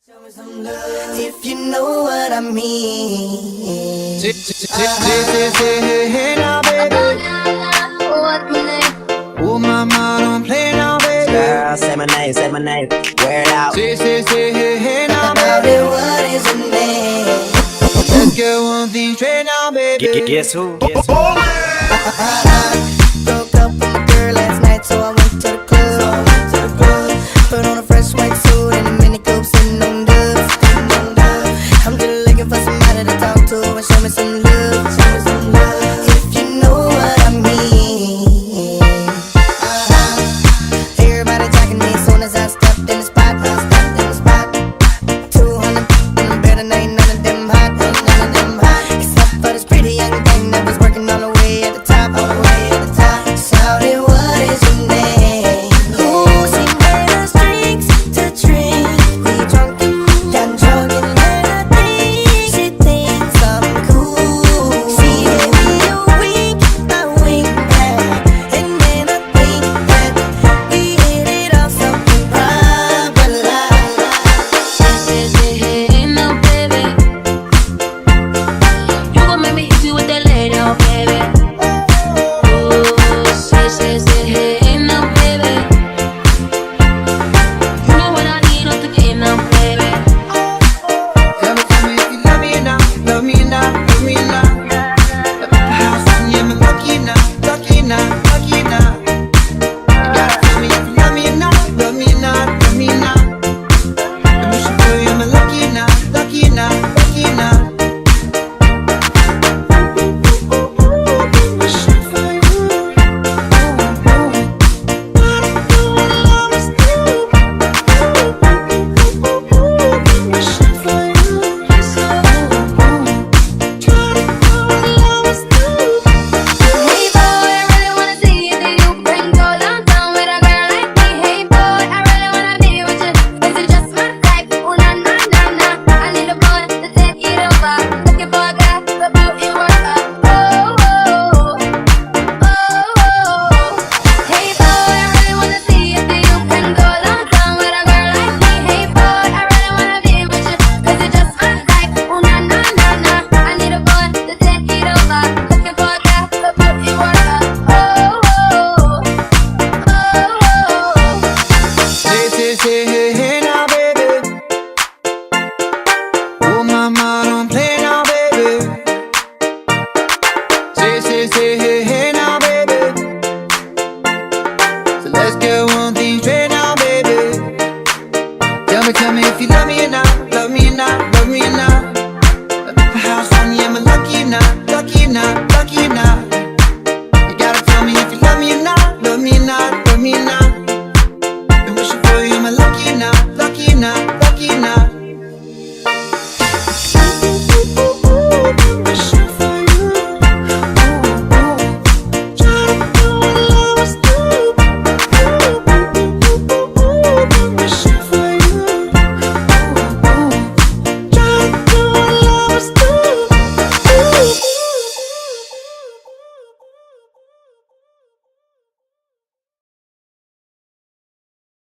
Show me some love if you know what I mean. Hey now, baby. Oh, mama, don't play now, baby. Girl, say my name, wear it out. Hey now, Tell baby. me what is your name? Let's get one thing straight now, baby. Guess who? Broke up with my girl last night, so I went to the club. Put on a fresh white suit and a mini coupe, sitting on dubs. I'm just looking for somebody to talk to and show me some love. If you know what I mean. Everybody jacking me soon as I stepped in the spot. 200 in the bed and ain't none of them hot. Except for this pretty young thing that was working on the way at the top. Shouted, what is your name? Ooh, she made us drinks to drink. We drunk and got drunk and then I think she thinks I'm cool. She gave me a wink, I wink back, and then I think that we hit it off something private like. Hey now, baby, you gon' make me hit you with that lay down, baby. Ooh, say, hey now, baby, you know what I need up to get now, baby. Tell me if you love me now, love me now, love me now. Yeah, I'm lucky now, lucky now, lucky now. You gotta tell me if you love me now, love me now, love me now. And you should tell you I'm lucky now, lucky now, lucky now. Hey boy, I really wanna see if you can go downtown with a girl like me. Hey boy, I really wanna be with you. Is it just my type? Ooh, nah, nah, nah, nah. I need a boy to take it over. Looking for a guy to do it work up. Oh, oh, oh, oh. Hey boy, I really wanna see if you can go downtown with a girl like me. Hey boy, I really wanna be with you. Is it just my type? Ooh, nah, nah, nah, nah. I need a boy to take it over. Looking for a guy to do it work up. Oh, oh, oh, oh. Say,